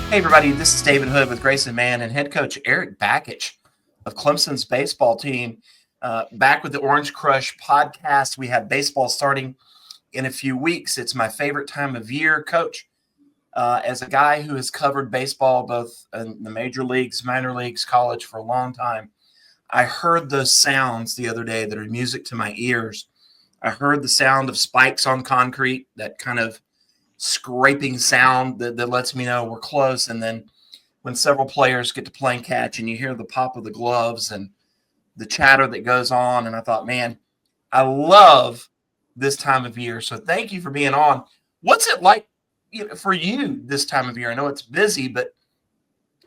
Hey, everybody, this is David Hood with Grayson Mann and head coach Erik Bakich of Clemson's baseball team. Back with the Orange Crush podcast. We have baseball starting in a few weeks. It's my favorite time of year, Coach. As a guy who has covered baseball both in the major leagues, minor leagues, college for a long time, I heard those sounds the other day that are music to my ears. I heard the sound of spikes on concrete, that kind of scraping sound that lets me know we're close. And then when several players get to playing catch and you hear the pop of the gloves and the chatter that goes on. And I thought, man, I love this time of year. So thank you for being on. What's it like for you this time of year? I know it's busy, but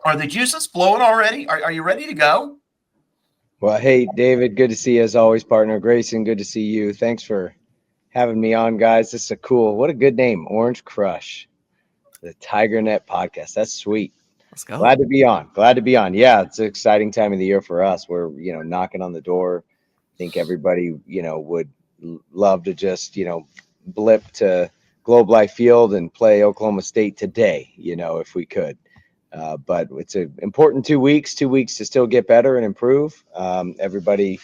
are the juices flowing already? Are you ready to go? Well, hey, David, good to see you as always, partner. Grayson, good to see you. Thanks for having me on, guys. This is what a good name, Orange Crush, the TigerNet podcast. That's sweet. Let's go. Glad to be on. Yeah, it's an exciting time of the year for us. We're, knocking on the door. I think everybody, would love to just, blip to Globe Life Field and play Oklahoma State today, if we could. But it's an important 2 weeks to still get better and improve. Everybody,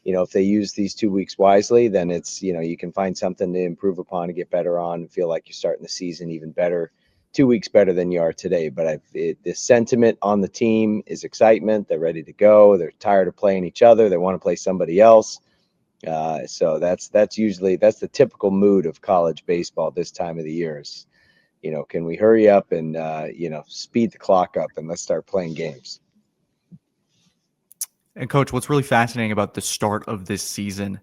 if they use these 2 weeks wisely, then it's, you can find something to improve upon and get better on and feel like you're starting the season even better, 2 weeks better than you are today. But the sentiment on the team is excitement. They're ready to go. They're tired of playing each other. They want to play somebody else. So that's the typical mood of college baseball this time of the year is, can we hurry up and, speed the clock up and let's start playing games. And Coach, what's really fascinating about the start of this season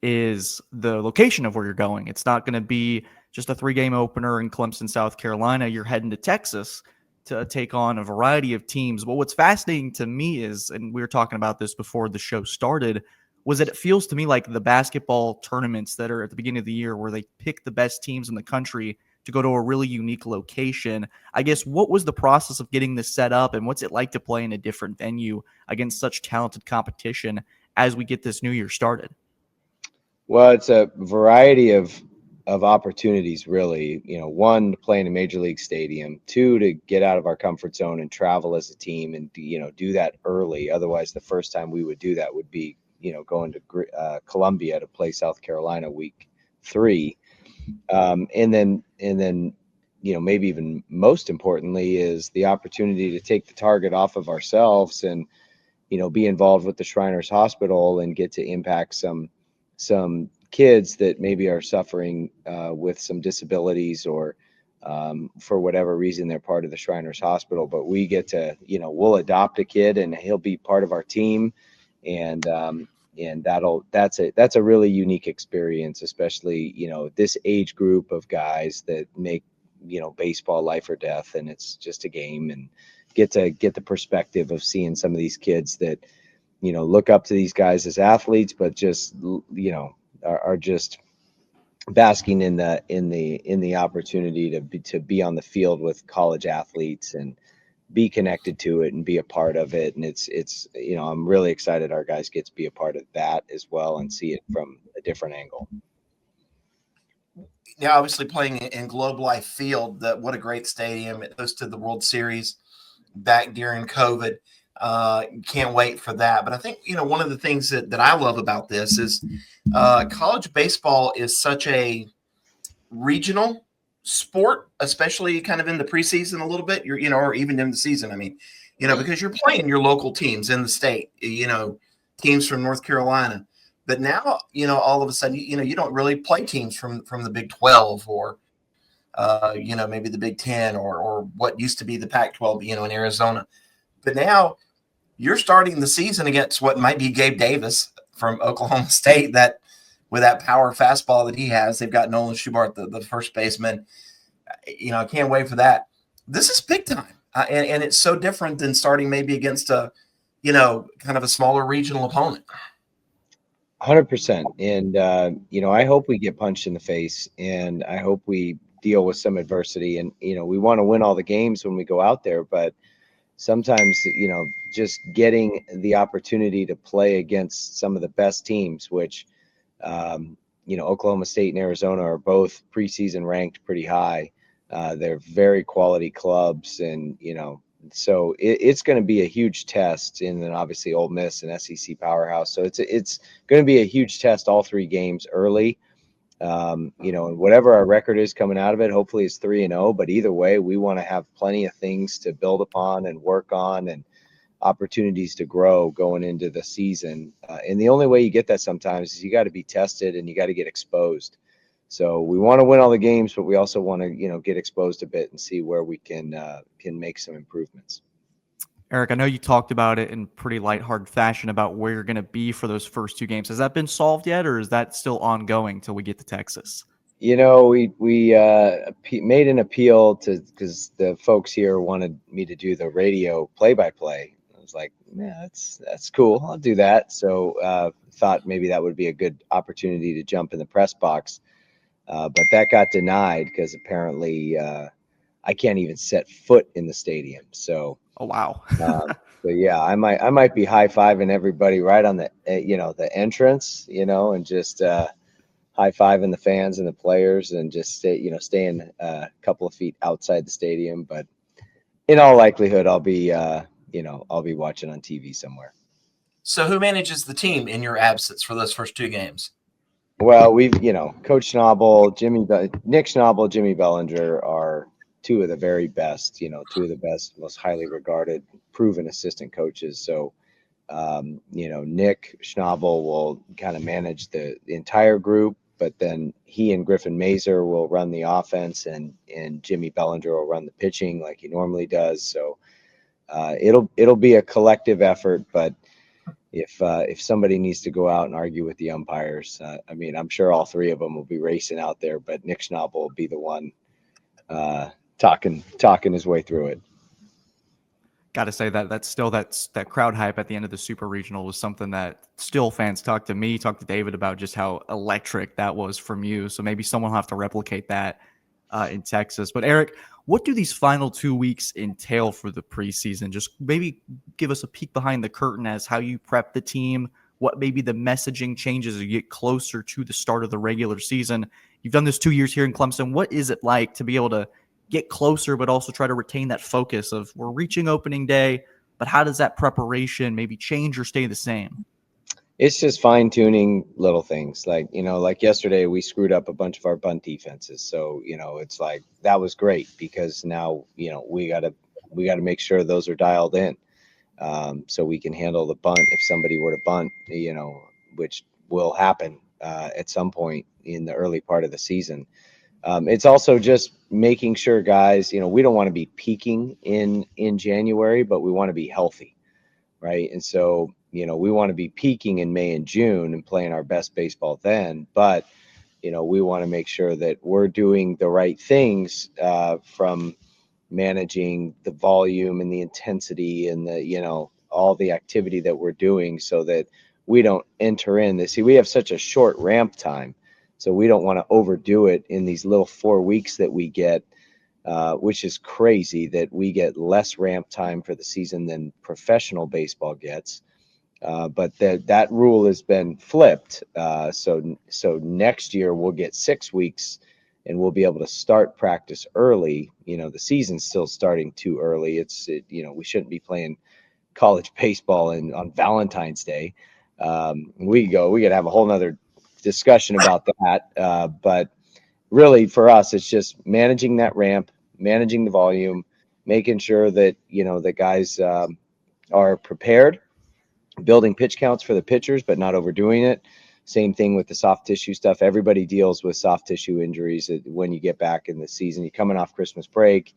is the location of where you're going. It's not going to be just a 3-game opener in Clemson, South Carolina. You're heading to Texas to take on a variety of teams. But what's fascinating to me is, and we were talking about this before the show started, was that it feels to me like the basketball tournaments that are at the beginning of the year where they pick the best teams in the country to go to a really unique location. I guess, what was the process of getting this set up, and what's it like to play in a different venue against such talented competition as we get this new year started? Well, it's a variety of opportunities, really. One, to play in a major league stadium. Two, to get out of our comfort zone and travel as a team and, do that early. Otherwise, the first time we would do that would be, going to Columbia to play South Carolina week 3. And then, maybe even most importantly is the opportunity to take the target off of ourselves and, be involved with the Shriners Hospital and get to impact some kids that maybe are suffering with some disabilities or for whatever reason they're part of the Shriners Hospital. But we get to, we'll adopt a kid and he'll be part of our team. And that's a really unique experience, especially, this age group of guys that make, baseball life or death, and it's just a game, and get the perspective of seeing some of these kids that, look up to these guys as athletes, but just, are just basking in the opportunity to be on the field with college athletes and be connected to it and be a part of it. And it's, I'm really excited our guys get to be a part of that as well and see it from a different angle. Now, obviously playing in Globe Life Field, what a great stadium. It hosted the World Series back during COVID. Can't wait for that. But I think, one of the things that I love about this is college baseball is such a regional sport, especially kind of in the preseason a little bit, or even in the season. I mean, because you're playing your local teams in the state, teams from North Carolina. But now, all of a sudden, you don't really play teams from the Big 12 or, maybe the Big 10 or what used to be the Pac-12, in Arizona. But now you're starting the season against what might be Gabe Davis from Oklahoma State, that with that power fastball that he has. They've got Nolan Schubart, the first baseman. I can't wait for that. This is big time. And it's so different than starting maybe against a, kind of a smaller regional opponent. 100%. And, I hope we get punched in the face, and I hope we deal with some adversity. And, we want to win all the games when we go out there, but sometimes, just getting the opportunity to play against some of the best teams, which, Oklahoma State and Arizona are both preseason ranked pretty high. They're very quality clubs, and so it's going to be a huge test. And then obviously Ole Miss and SEC powerhouse, so it's going to be a huge test all 3 games early. And whatever our record is coming out of it, hopefully it's 3-0. But either way, we want to have plenty of things to build upon and work on, and opportunities to grow going into the season. And the only way you get that sometimes is you got to be tested and you got to get exposed. So we want to win all the games, but we also want to, get exposed a bit and see where we can make some improvements. Erik, I know you talked about it in pretty lighthearted fashion about where you're going to be for those first 2 games. Has that been solved yet, or is that still ongoing till we get to Texas? We made an appeal because the folks here wanted me to do the radio play-by-play. I was like, yeah, that's cool. I'll do that. So thought maybe that would be a good opportunity to jump in the press box. But that got denied because apparently I can't even set foot in the stadium. So, oh wow. So yeah, I might be high-fiving everybody right on the the entrance, and just high-fiving the fans and the players, and just staying a couple of feet outside the stadium. But in all likelihood, I'll be watching on TV somewhere. So who manages the team in your absence for those first 2 games? Well, we've, Coach Schnabel, Nick Schnabel, Jimmy Bellinger are 2 of the very best, 2 of the best, most highly regarded, proven assistant coaches. So, Nick Schnabel will kind of manage the entire group, but then he and Griffin Mazer will run the offense, and Jimmy Bellinger will run the pitching like he normally does. So, it'll be a collective effort, but if somebody needs to go out and argue with the umpires, I'm sure all 3 of them will be racing out there, but Nick Schnabel will be the one talking his way through it. Got to say that crowd hype at the end of the Super Regional was something that still fans talk to David about just how electric that was from you. So maybe someone will have to replicate that in Texas. But Erik, what do these final 2 weeks entail for the preseason? Just maybe give us a peek behind the curtain as how you prep the team, what maybe the messaging changes as you get closer to the start of the regular season. You've done this 2 years here in Clemson. What is it like to be able to get closer, but also try to retain that focus of we're reaching opening day, but how does that preparation maybe change or stay the same? It's just fine tuning little things like yesterday we screwed up a bunch of our bunt defenses. So, it's like, that was great because now, we got to make sure those are dialed in. So we can handle the bunt if somebody were to bunt, which will happen at some point in the early part of the season. It's also just making sure guys, we don't want to be peaking in January, but we want to be healthy, right? And so, we want to be peaking in May and June and playing our best baseball then, but, we want to make sure that we're doing the right things from managing the volume and the intensity and the, all the activity that we're doing so that we don't enter in this. See, we have such a short ramp time. So we don't want to overdo it in these little 4 weeks that we get, which is crazy that we get less ramp time for the season than professional baseball gets. But that rule has been flipped. So next year we'll get 6 weeks and we'll be able to start practice early. The season's still starting too early. We shouldn't be playing college baseball on Valentine's Day. We got to have a whole nother discussion about that. But really for us, it's just managing that ramp, managing the volume, making sure that, the guys are prepared, building pitch counts for the pitchers, but not overdoing it. Same thing with the soft tissue stuff. Everybody deals with soft tissue injuries when you get back in the season. You're coming off Christmas break,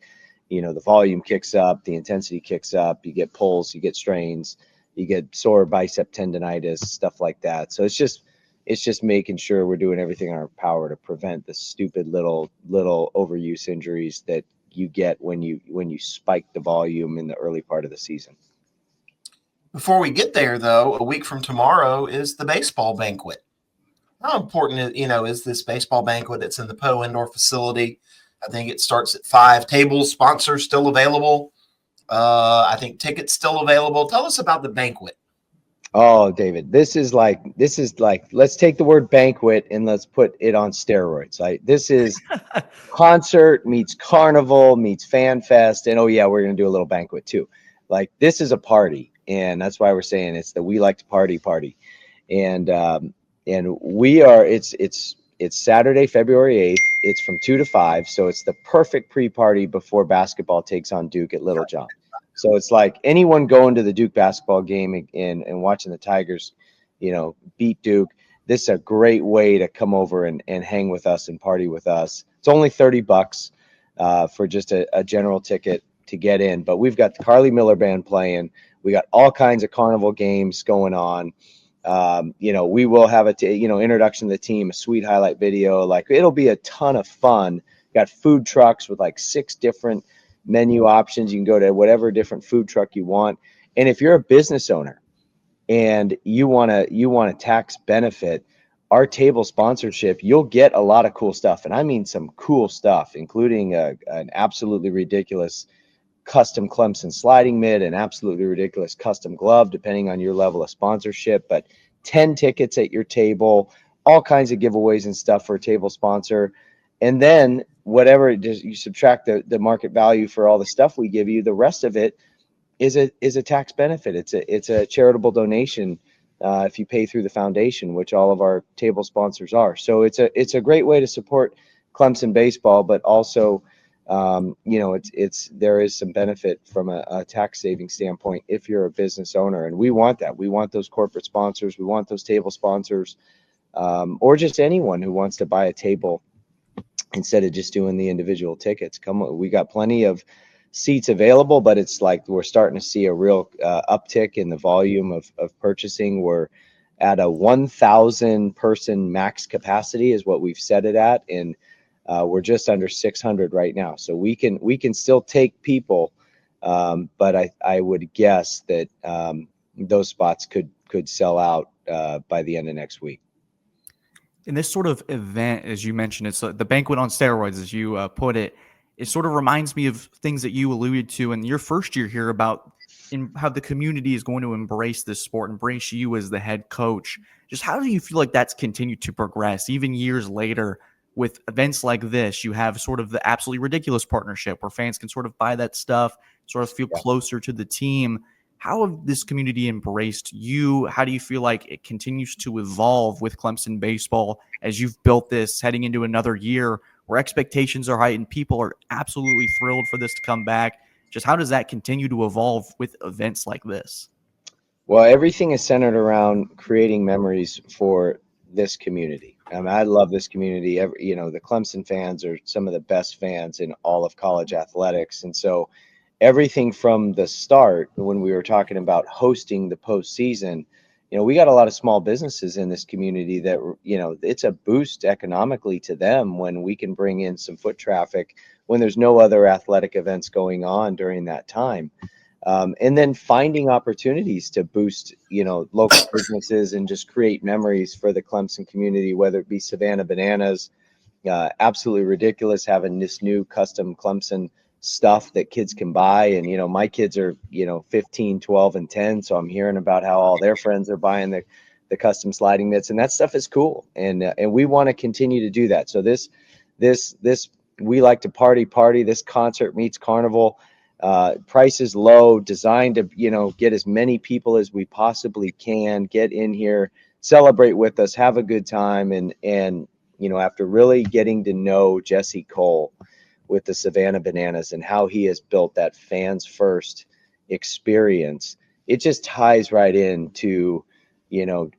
the volume kicks up, the intensity kicks up, you get pulls, you get strains, you get sore bicep tendonitis, stuff like that. So it's just making sure we're doing everything in our power to prevent the stupid little overuse injuries that you get when you spike the volume in the early part of the season. Before we get there, though, a week from tomorrow is the baseball banquet. How important, is this baseball banquet? It's in the Poe Indoor Facility. I think it starts at 5. Tables, sponsors still available. I think tickets still available. Tell us about the banquet. Oh, David, this is like let's take the word banquet and let's put it on steroids. Like this is concert meets carnival meets fan fest, and oh yeah, we're gonna do a little banquet too. Like this is a party, and that's why we're saying it's the we like to party. And we are it's Saturday, February 8th. It's from 2 to 5, so it's the perfect pre-party before basketball takes on Duke at Little John. So it's like anyone going to the Duke basketball game and watching the Tigers, beat Duke. This is a great way to come over and hang with us and party with us. It's only $30 for just a general ticket to get in, but we've got the Carly Miller Band playing. We got all kinds of carnival games going on. We will have introduction to the team, a sweet highlight video. Like it'll be a ton of fun. Got food trucks with like 6 different menu options. You can go to whatever different food truck you want. And if you're a business owner and you want a tax benefit, our table sponsorship, you'll get a lot of cool stuff. And I mean some cool stuff, including an absolutely ridiculous custom Clemson sliding mid, an absolutely ridiculous custom glove, depending on your level of sponsorship, but 10 tickets at your table, all kinds of giveaways and stuff for a table sponsor. And then whatever you subtract the market value for all the stuff we give you, the rest of it is a tax benefit. It's a charitable donation if you pay through the foundation, which all of our table sponsors are. So it's a great way to support Clemson baseball, but also there is some benefit from a tax saving standpoint if you're a business owner, and we want that. We want those corporate sponsors. We want those table sponsors, or just anyone who wants to buy a table instead of just doing the individual tickets. We got plenty of seats available, but it's like we're starting to see a real uptick in the volume of purchasing. We're at a 1,000 person max capacity is what we've set it at, and we're just under 600 right now. So we can still take people, but I would guess that those spots could sell out by the end of next week. In this sort of event, as you mentioned, it's the banquet on steroids, as you put it. It sort of reminds me of things that you alluded to in your first year here about how the community is going to embrace this sport, embrace you as the head coach. Just how do you feel like that's continued to progress, even years later? With events like this, you have sort of the absolutely ridiculous partnership where fans can sort of buy that stuff, sort of feel closer to the team. How have this community embraced you? How do you feel like it continues to evolve with Clemson baseball as you've built this heading into another year where expectations are high and people are absolutely thrilled for this to come back? Just how does that continue to evolve with events like this? Well, everything is centered around creating memories for this community. I mean, I love this community. The Clemson fans are some of the best fans in all of college athletics. And so everything from the start, when we were talking about hosting the postseason, we got a lot of small businesses in this community that, it's a boost economically to them when we can bring in some foot traffic when there's no other athletic events going on during that time. And then finding opportunities to boost, local businesses and just create memories for the Clemson community, whether it be Savannah Bananas, absolutely ridiculous having this new custom Clemson stuff that kids can buy. And, my kids are, 15, 12, and 10. So I'm hearing about how all their friends are buying the custom sliding mitts, and that stuff is cool. And we want to continue to do that. So this, we like to party, this concert meets carnival. Price is low, designed to, get as many people as we possibly can get in here, celebrate with us, have a good time. And after really getting to know Jesse Cole with the Savannah Bananas and how he has built that fans first experience, it just ties right into,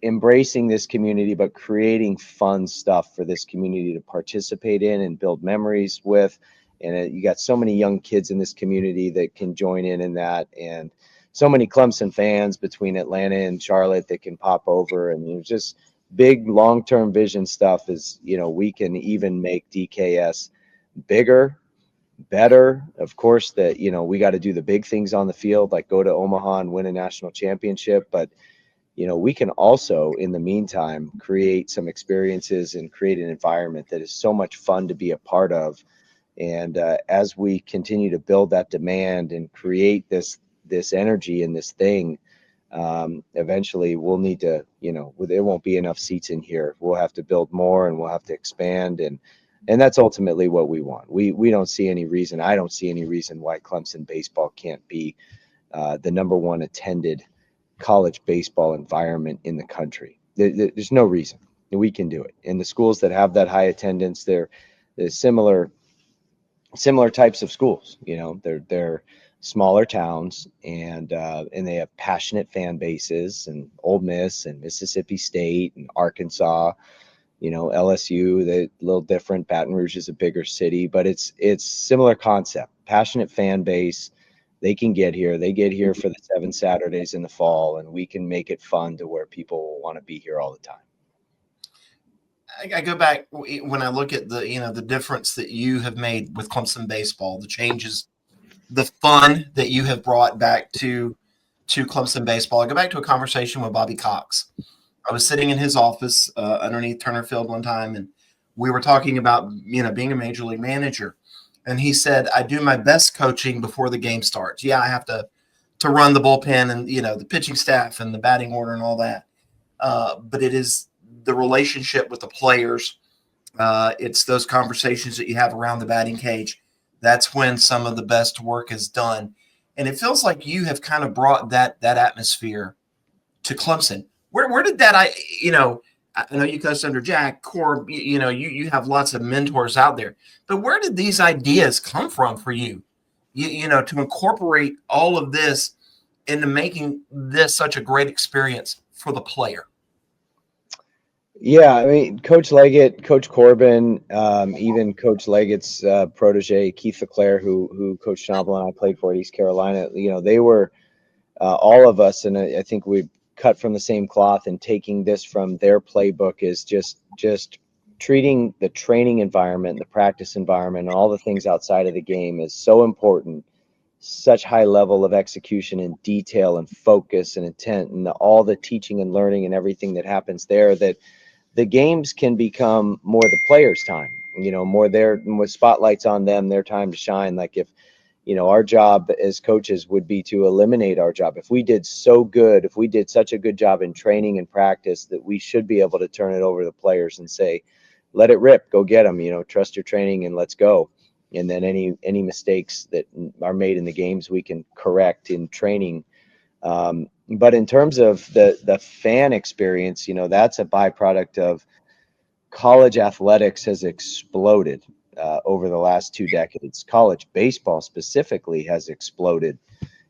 embracing this community, but creating fun stuff for this community to participate in and build memories with. And you got so many young kids in this community that can join in that, and so many Clemson fans between Atlanta and Charlotte that can pop over. And just big long-term vision stuff is, we can even make DKS bigger, better. Of course, that, we got to do the big things on the field, like go to Omaha and win a national championship. But, we can also, in the meantime, create some experiences and create an environment that is so much fun to be a part of. And as we continue to build that demand and create this energy in this thing, Eventually we'll need to, there won't be enough seats in here. We'll have to build more and we'll have to expand. And that's ultimately what we want. We don't see any reason. I don't see any reason why Clemson baseball can't be the number one attended college baseball environment in the country. There's no reason that we can do it. And the schools that have that high attendance, they're similar types of schools. They're smaller towns, and they have passionate fan bases, and Ole Miss and Mississippi State and Arkansas, LSU, they're a little different. Baton Rouge is a bigger city, but it's similar concept, passionate fan base. They can get here. They get here for the 7 Saturdays in the fall, and we can make it fun to where people will want to be here all the time. I go back when I look at the difference that you have made with Clemson baseball, the changes, the fun that you have brought back to Clemson baseball. I go back to a conversation with Bobby Cox. I was sitting in his office underneath Turner Field one time, and we were talking about being a major league manager. And he said, I do my best coaching before the game starts. Yeah, I have to run the bullpen and, the pitching staff and the batting order and all that. But it is the relationship with the players. It's those conversations that you have around the batting cage. That's when some of the best work is done. And it feels like you have kind of brought that atmosphere to Clemson. Where did that, I know you coached under Jack Corb, you have lots of mentors out there, but where did these ideas come from for you? To incorporate all of this into making this such a great experience for the player? Yeah, I mean, Coach Leggett, Coach Corbin, even Coach Leggett's protege, Keith LeClaire, who Coach Schnabel and I played for at East Carolina, they were all of us, and I think we cut from the same cloth, and taking this from their playbook is just treating the training environment, the practice environment, and all the things outside of the game is so important. Such high level of execution and detail and focus and intent, and all the teaching and learning and everything that happens there, that the games can become more the players' time, more spotlights on them, their time to shine. Like if, our job as coaches would be to eliminate our job. If we did such a good job in training and practice, that we should be able to turn it over to the players and say, let it rip, go get them, trust your training and let's go. And then any mistakes that are made in the games, we can correct in training. But in terms of the fan experience, that's a byproduct of college athletics has exploded over the last 2 decades. College baseball specifically has exploded.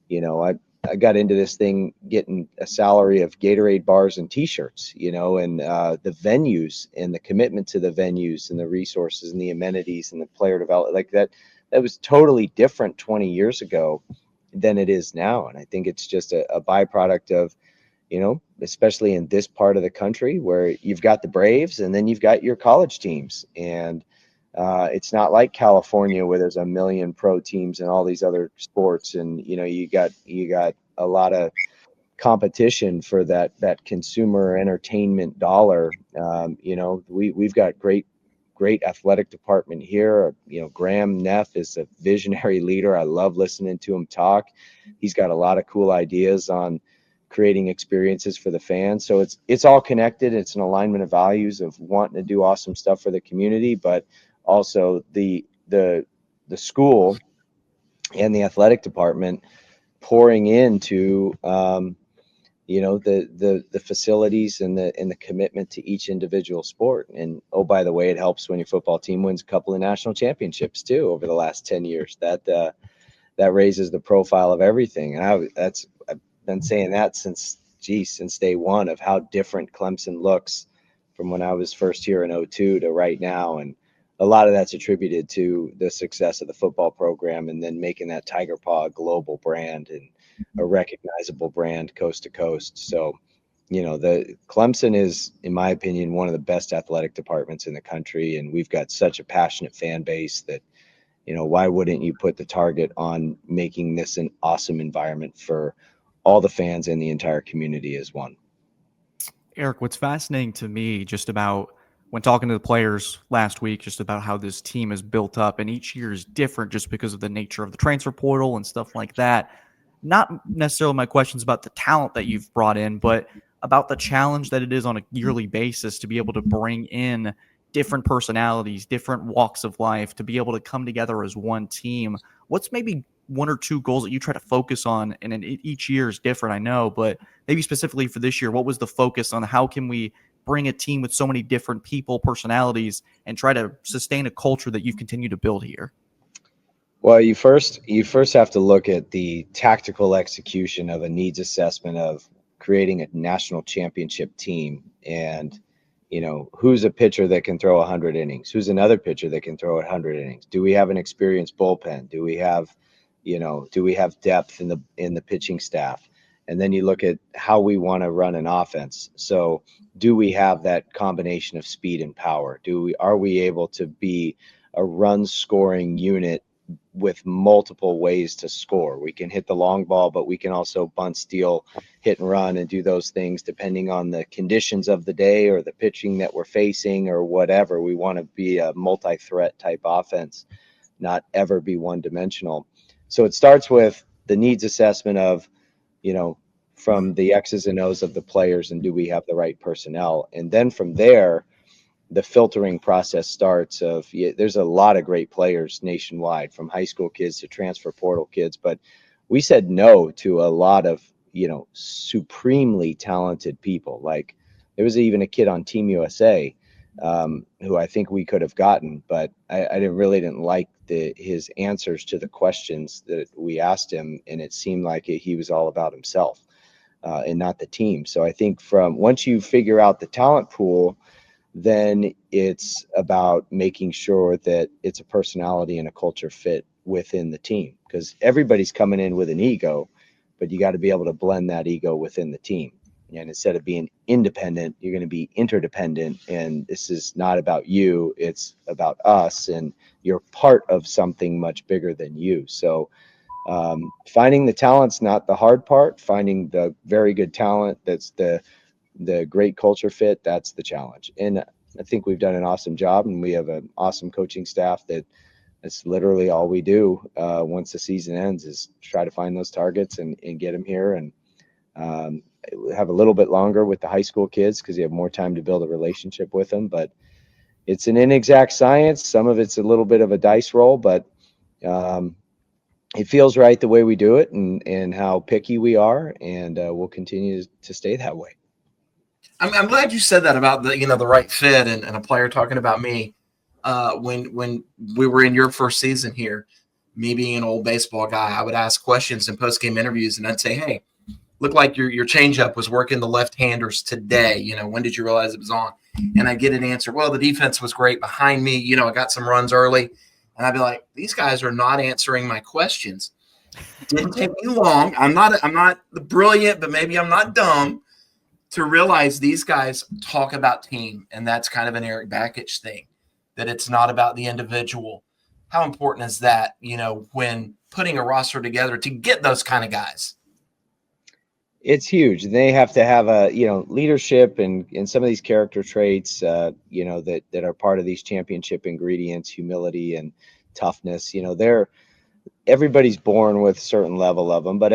I got into this thing getting a salary of Gatorade bars and T-shirts, and the venues and the commitment to the venues and the resources and the amenities and the player development, like that was totally different 20 years ago than it is now. And I think it's just a byproduct of, especially in this part of the country where you've got the Braves and then you've got your college teams. And it's not like California where there's a million pro teams and all these other sports. And, you got a lot of competition for that consumer entertainment dollar. We've got great athletic department here. Graham Neff is a visionary leader. I love listening to him talk. He's got a lot of cool ideas on creating experiences for the fans. So it's all connected. It's an alignment of values of wanting to do awesome stuff for the community, but also the school and the athletic department pouring into the facilities and the commitment to each individual sport. And oh, by the way, it helps when your football team wins a couple of national championships too over the last 10 years. That raises the profile of everything. And I've been saying that since day one of how different Clemson looks from when I was first here in 2002 to right now. And a lot of that's attributed to the success of the football program and then making that Tiger Paw a global brand and a recognizable brand coast to coast. So, the Clemson is, in my opinion, one of the best athletic departments in the country. And we've got such a passionate fan base that, why wouldn't you put the target on making this an awesome environment for all the fans and the entire community as one? Erik, what's fascinating to me just about when talking to the players last week, just about how this team is built up, and each year is different just because of the nature of the transfer portal and stuff like that. not necessarily my questions about the talent that you've brought in, but about the challenge that it is on a yearly basis to be able to bring in different personalities, different walks of life, to be able to come together as one team. What's maybe one or two goals that you try to focus on? And each year is different, I know, but maybe specifically for this year, what was the focus on how can we bring a team with so many different people, personalities, and try to sustain a culture that you've continued to build here? Well, you first have to look at the tactical execution of a needs assessment of creating a national championship team. And, who's a pitcher that can throw 100 innings? Who's another pitcher that can throw 100 innings? Do we have an experienced bullpen? Do we have depth in the pitching staff? And then you look at how we want to run an offense. So do we have that combination of speed and power? Are we able to be a run scoring unit with multiple ways to score? We can hit the long ball, but we can also bunt, steal, hit and run, and do those things depending on the conditions of the day or the pitching that we're facing or whatever. We want to be a multi-threat type offense, not ever be one-dimensional. So it starts with the needs assessment of, from the X's and O's of the players, and do we have the right personnel? And then from there, the filtering process starts of, there's a lot of great players nationwide, from high school kids to transfer portal kids, but we said no to a lot of, supremely talented people. Like there was even a kid on Team USA who I think we could have gotten, but I didn't like his answers to the questions that we asked him, and it seemed like he was all about himself and not the team. So I think once you figure out the talent pool, then it's about making sure that it's a personality and a culture fit within the team, because everybody's coming in with an ego, but you got to be able to blend that ego within the team. And instead of being independent, you're going to be interdependent. And this is not about you, it's about us. And you're part of something much bigger than you. So finding the talent's not the hard part. Finding the very good talent that's the great culture fit, that's the challenge. And I think we've done an awesome job, and we have an awesome coaching staff that's literally all we do once the season ends is try to find those targets and get them here. And have a little bit longer with the high school kids because you have more time to build a relationship with them. But it's an inexact science. Some of it's a little bit of a dice roll, but it feels right the way we do it and how picky we are, and we'll continue to stay that way. I'm glad you said that about the right fit and a player talking about me when we were in your first season here. Me being an old baseball guy, I would ask questions in post-game interviews, and I'd say, "Hey, looked like your changeup was working the left-handers today. When did you realize it was on?" And I get an answer, "Well, the defense was great behind me. I got some runs early." And I'd be like, "These guys are not answering my questions." Didn't take me long. I'm not brilliant, but maybe I'm not dumb to realize these guys talk about team, and that's kind of an Erik Bakich thing, that it's not about the individual. How important is that, when putting a roster together to get those kind of guys? It's huge. They have to have leadership and some of these character traits, that are part of these championship ingredients, humility and toughness. Everybody's born with a certain level of them, but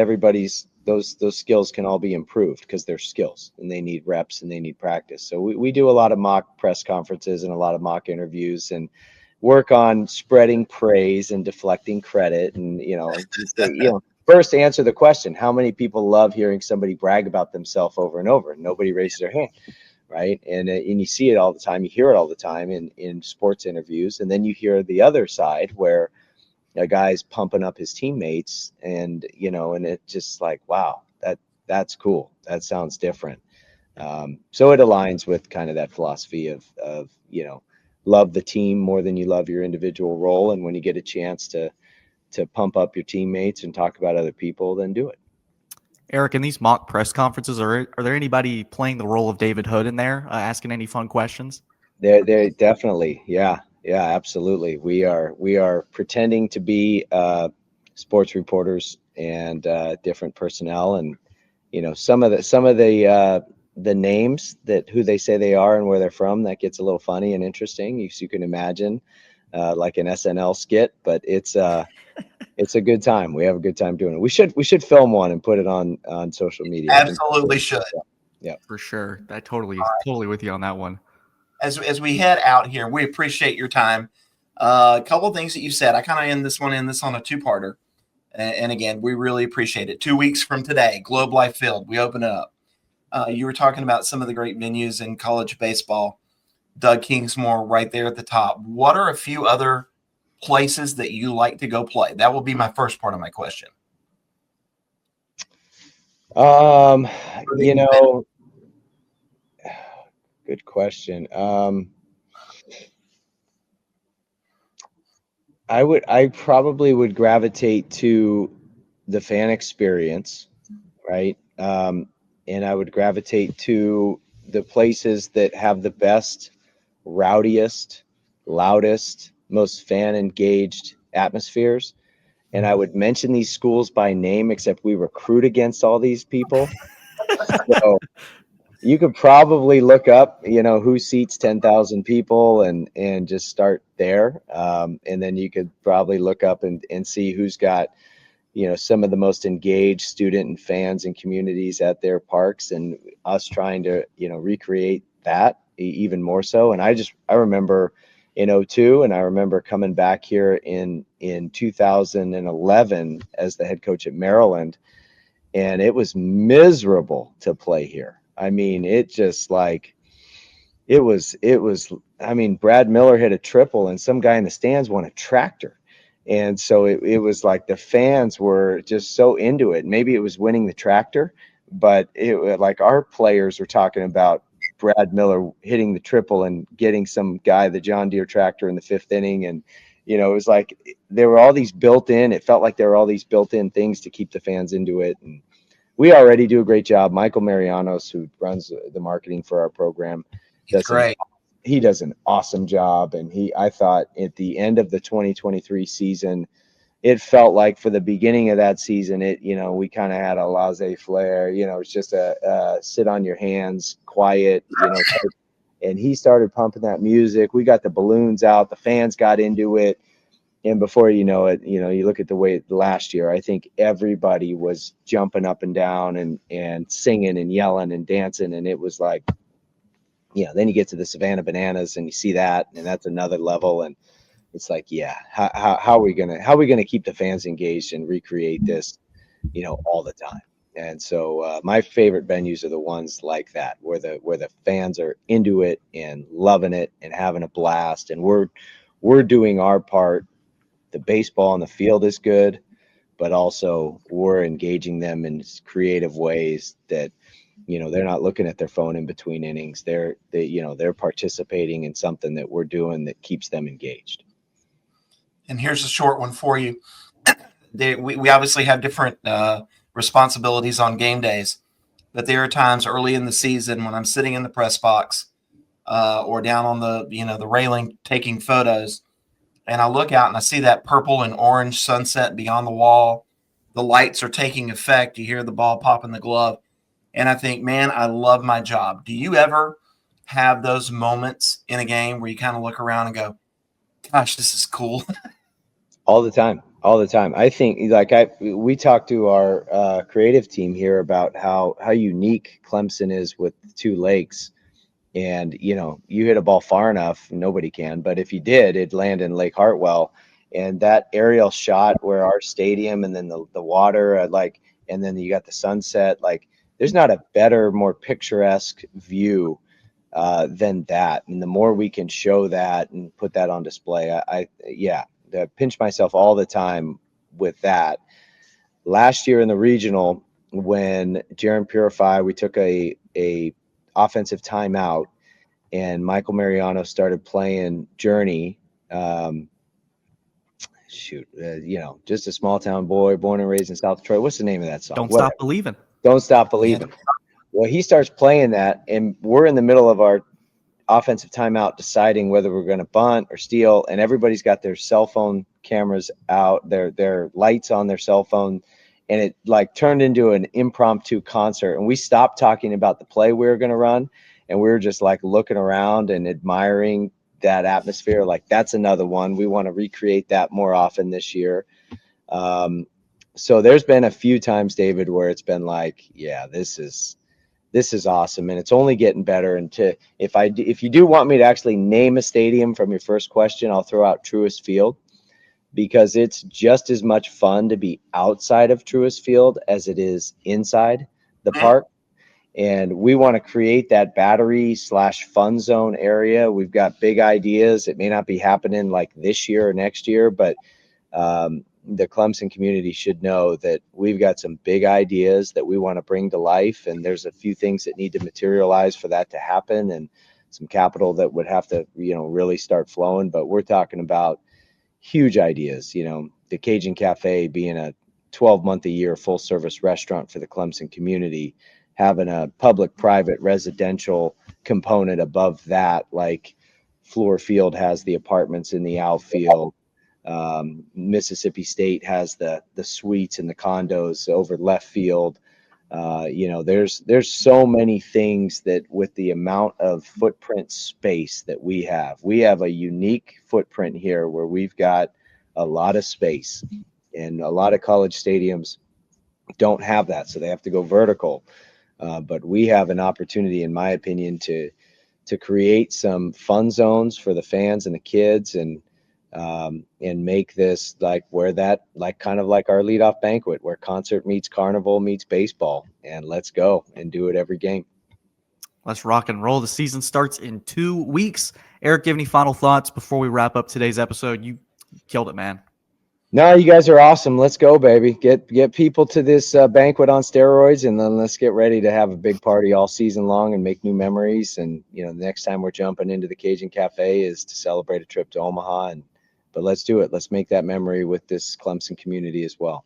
those skills can all be improved because they're skills and they need reps and they need practice. So we do a lot of mock press conferences and a lot of mock interviews and work on spreading praise and deflecting credit. And, first answer the question, how many people love hearing somebody brag about themselves over and over? And nobody raises their hand, right? And you see it all the time. You hear it all the time in sports interviews. And then you hear the other side where a guy's pumping up his teammates and it's just like, wow, that's cool. That sounds different. So it aligns with kind of that philosophy of love the team more than you love your individual role. And when you get a chance to pump up your teammates and talk about other people, then do it. Erik, in these mock press conferences, are there anybody playing the role of David Hood in there, asking any fun questions? They're definitely, yeah, absolutely. We are pretending to be sports reporters and different personnel, and some of the names that who they say they are and where they're from, that gets a little funny and interesting. You can imagine like an SNL skit, but it's it's a good time. We have a good time doing it. We should film one and put it on social media. Absolutely should. Yeah, For sure. I totally with you on that one. As we head out here, we appreciate your time. A couple of things that you said. I kind of end this on a two-parter. And again, we really appreciate it. 2 weeks from today, Globe Life Field, we open it up. You were talking about some of the great venues in college baseball. Doug Kingsmore right there at the top. What are a few other places that you like to go play? That will be my first part of my question. You know, good question. I probably would gravitate to the fan experience, right? And I would gravitate to the places that have the best, rowdiest, loudest, most fan engaged atmospheres. And I would mention these schools by name, except we recruit against all these people. So you could probably look up, who seats 10,000 people and just start there. And then you could probably look up and see who's got, some of the most engaged student and fans and communities at their parks, and us trying to, recreate that even more so. And I remember in 2002, and I remember coming back here in 2011 as the head coach at Maryland, and it was miserable to play here. I mean, it just I mean, Brad Miller hit a triple and some guy in the stands won a tractor. And so it was like the fans were just so into it. Maybe it was winning the tractor, but like our players were talking about Brad Miller hitting the triple and getting some guy the John Deere tractor in the 5th inning. And, it was like there were all these it felt like there were all these built-in things to keep the fans into it. And we already do a great job. Michael Marianos, who runs the marketing for our program, he does an awesome job. And I thought at the end of the 2023 season, it felt like for the beginning of that season, we kind of had a laissez-faire, it's just a sit on your hands, quiet, and he started pumping that music. We got the balloons out, the fans got into it. And before you know it, you look at the way last year, I think everybody was jumping up and down and singing and yelling and dancing. And it was like, then you get to the Savannah Bananas and you see that, and that's another level. And it's like, how are we gonna keep the fans engaged and recreate this, all the time? And so my favorite venues are the ones like that, where the fans are into it and loving it and having a blast, and we're doing our part. The baseball on the field is good, but also we're engaging them in creative ways that, they're not looking at their phone in between innings. They're participating in something that we're doing that keeps them engaged. And here's a short one for you. We obviously have different responsibilities on game days, but there are times early in the season when I'm sitting in the press box or down on the railing taking photos, and I look out and I see that purple and orange sunset beyond the wall. The lights are taking effect. You hear the ball pop in the glove. And I think, man, I love my job. Do you ever have those moments in a game where you kind of look around and go, gosh, this is cool? All the time. I think we talked to our creative team here about how unique Clemson is with 2 lakes. And, you hit a ball far enough, nobody can, but if you did, it'd land in Lake Hartwell. And that aerial shot where our stadium and then the water, and then you got the sunset, there's not a better, more picturesque view than that. And the more we can show that and put that on display, I pinch myself all the time with that. Last year in the regional, when Jaron Purify, we took a offensive timeout, and Michael Mariano started playing Journey. Just a small town boy, born and raised in South Detroit. What's the name of that song? Don't Stop Believing. Don't Stop Believing. Well, he starts playing that, and we're in the middle of our offensive timeout deciding whether we're going to bunt or steal, and everybody's got their cell phone cameras out, their lights on their cell phone, and it turned into an impromptu concert. And we stopped talking about the play we were going to run, and we were just looking around and admiring that atmosphere. That's another one. We want to recreate that more often this year. So there's been a few times, David, where it's been like, yeah, this is awesome, and it's only getting better. And if you do want me to actually name a stadium from your first question, I'll throw out Truist Field, because it's just as much fun to be outside of Truist Field as it is inside the park. And we want to create that battery/fun zone area. We've got big ideas. It may not be happening like this year or next year, but the Clemson community should know that we've got some big ideas that we want to bring to life. And there's a few things that need to materialize for that to happen, and some capital that would have to, really start flowing. But we're talking about huge ideas, the Cajun Cafe being a 12-month-a-year full-service restaurant for the Clemson community, having a public-private residential component above that, like Fluor Field has the apartments in the outfield. Mississippi State has the suites and the condos over left field. There's so many things that, with the amount of footprint space that we have a unique footprint here where we've got a lot of space, and a lot of college stadiums don't have that, so they have to go vertical. But we have an opportunity, in my opinion, to create some fun zones for the fans and the kids, and make this kind of like our leadoff banquet, where concert meets carnival meets baseball, and let's go and do it every game. Let's rock and roll. The season starts in 2 weeks. Erik, give any final thoughts before we wrap up today's episode? You killed it, man. No, you guys are awesome. Let's go, baby. Get people to this banquet on steroids, and then let's get ready to have a big party all season long and make new memories. And, the next time we're jumping into the Cajun Cafe is to celebrate a trip to Omaha. But let's do it. Let's make that memory with this Clemson community as well.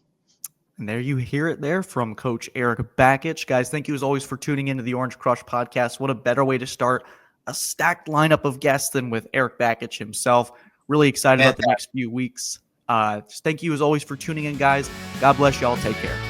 And there you hear it there from Coach Erik Bakich. Guys, thank you as always for tuning into the Orange Crush podcast. What a better way to start a stacked lineup of guests than with Erik Bakich himself. Really excited about the next few weeks. Thank you as always for tuning in, guys. God bless y'all. Take care.